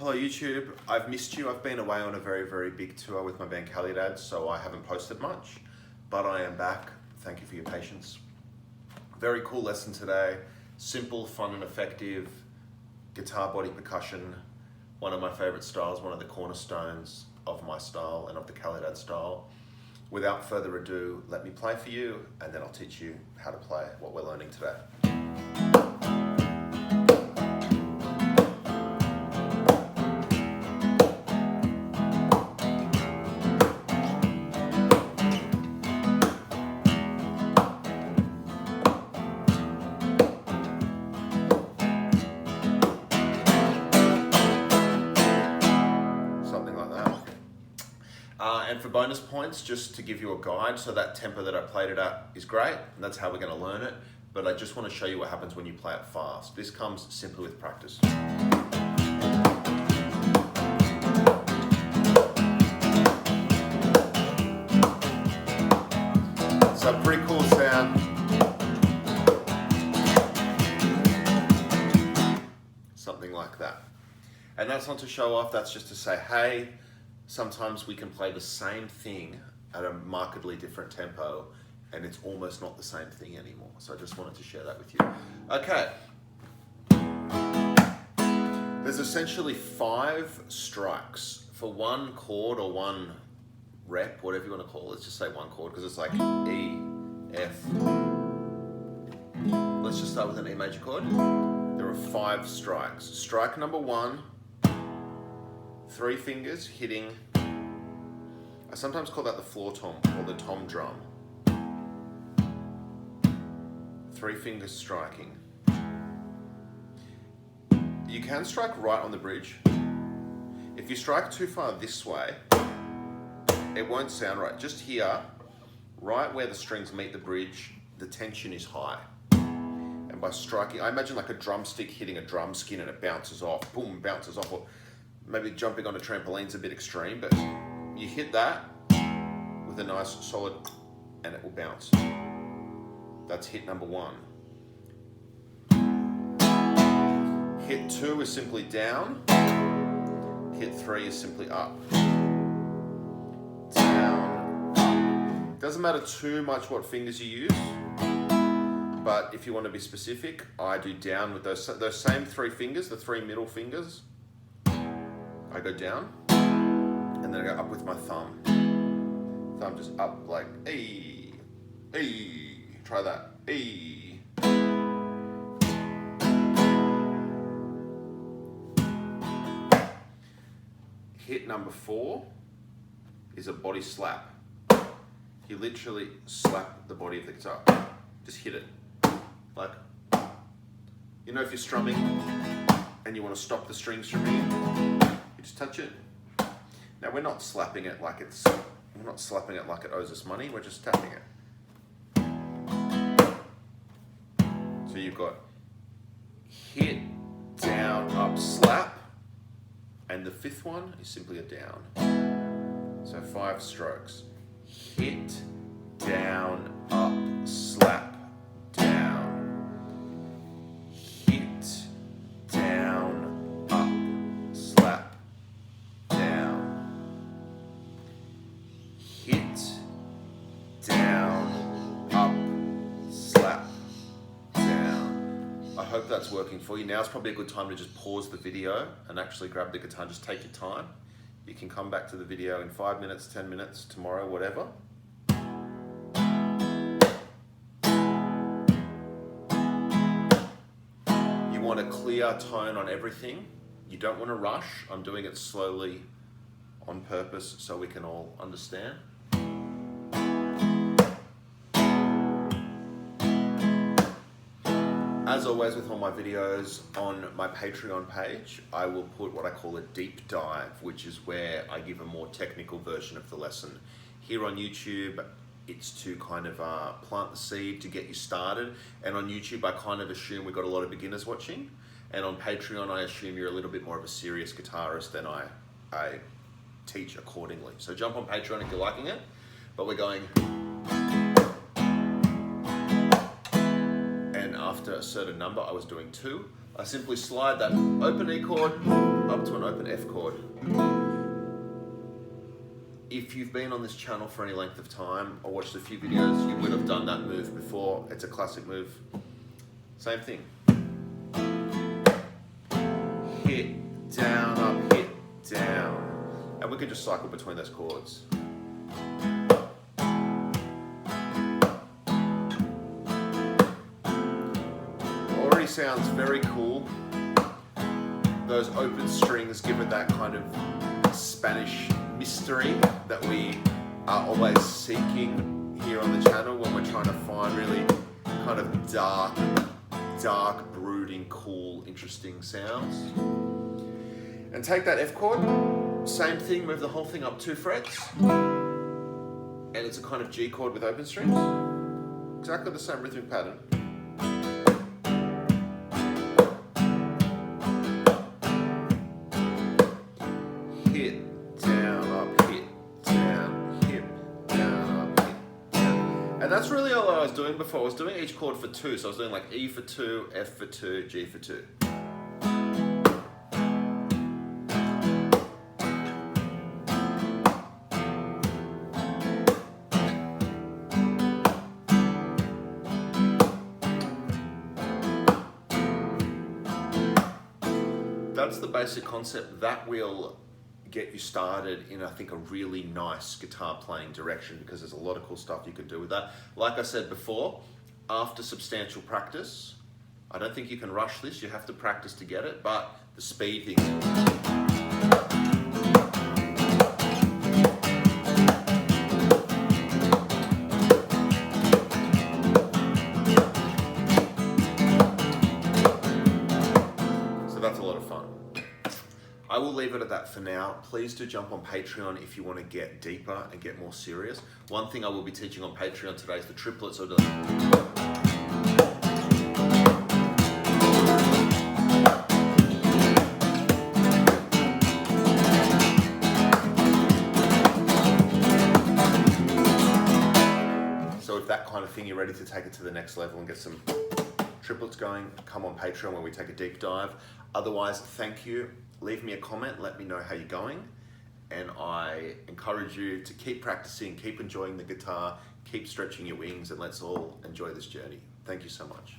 Hello YouTube, I've missed you. I've been away on a very big tour with my band Calidad, so I haven't posted much, but I am back. Thank you for your patience. Very cool lesson today. Simple, fun and effective guitar body percussion. One of my favorite styles, one of the cornerstones of my style and of the Calidad style. Without further ado, let me play for you and then I'll teach you how to play what we're learning today. And for bonus points, just to give you a guide, so that tempo that I played it at is great, and that's how we're going to learn it, but I just want to show you what happens when you play it fast. This comes simply with practice. So pretty cool sound. Something like that. And that's not to show off, that's just to say, hey, sometimes we can play the same thing at a markedly different tempo and it's almost not the same thing anymore. So I just wanted to share that with you. Okay. There's essentially 5 strikes for one chord or one rep, whatever you want to call it. Let's just say one chord because it's like E, F. Let's just start with an E major chord. There are 5 strikes. Strike number 1. 3 fingers hitting, I sometimes call that the floor tom or the tom drum. 3 fingers striking. You can strike right on the bridge. If you strike too far this way, it won't sound right. Just here, right where the strings meet the bridge, the tension is high. And by striking, I imagine like a drumstick hitting a drum skin and it bounces off, boom, bounces off. Or maybe jumping on a trampoline's a bit extreme, but you hit that with a nice solid and it will bounce. That's hit number 1. Hit 2 is simply down. Hit 3 is simply up. Down, up. Doesn't matter too much what fingers you use, but if you want to be specific, I do down with those same 3 fingers, the 3 middle fingers. I go down, and then I go up with my thumb. Thumb just up like, ee, ee. Try that, ee. Hit number 4 is a body slap. You literally slap the body of the guitar. Just hit it. Like, you know if you're strumming and you want to stop the strings from ringing, just touch it. Now we're not slapping it like it owes us money, we're just tapping it. So you've got hit, down, up, slap, and the 5th one is simply a down. So 5 strokes. Hit, down, up, slap, down. Hit, down, up, slap. Hit, down, up, slap, down. I hope that's working for you. Now's probably a good time to just pause the video and actually grab the guitar and just take your time. You can come back to the video in 5 minutes, 10 minutes, tomorrow, whatever. You want a clear tone on everything. You don't want to rush. I'm doing it slowly on purpose so we can all understand. As always with all my videos on my Patreon page, I will put what I call a deep dive, which is where I give a more technical version of the lesson. Here on YouTube, it's to kind of plant the seed to get you started. And on YouTube, I kind of assume we've got a lot of beginners watching. And on Patreon, I assume you're a little bit more of a serious guitarist and I teach accordingly. So jump on Patreon if you're liking it, but we're going. after a certain number, I was doing 2. I simply slide that open E chord up to an open F chord. If you've been on this channel for any length of time or watched a few videos, you would have done that move before. It's a classic move. Same thing. Hit, down, up, hit, down. And we can just cycle between those chords. Already sounds very cool. Those open strings give it that kind of Spanish mystery that we are always seeking here on the channel when we're trying to find really kind of dark, brooding, cool, interesting sounds. And take that F chord, same thing, move the whole thing up 2 frets, and it's a kind of G chord with open strings. Exactly the same rhythmic pattern. Hit, down, up, hit, down, hit, down, up, hit, down. And that's really all I was doing before. I was doing each chord for 2, so I was doing like E for 2, F for 2, G for 2. That's the basic concept. That will get you started in, I think, a really nice guitar playing direction, because there's a lot of cool stuff you can do with that. Like I said before, after substantial practice, I don't think you can rush this. You have to practice to get it, but the speed thing. That's a lot of fun. I will leave it at that for now. Please do jump on Patreon if you want to get deeper and get more serious. One thing I will be teaching on Patreon today is the triplets. So if that kind of thing, you're ready to take it to the next level and get some triplets going, come on Patreon where we take a deep dive. Otherwise, thank you. Leave me a comment, let me know how you're going. And I encourage you to keep practicing, keep enjoying the guitar, keep stretching your wings, and let's all enjoy this journey. Thank you so much.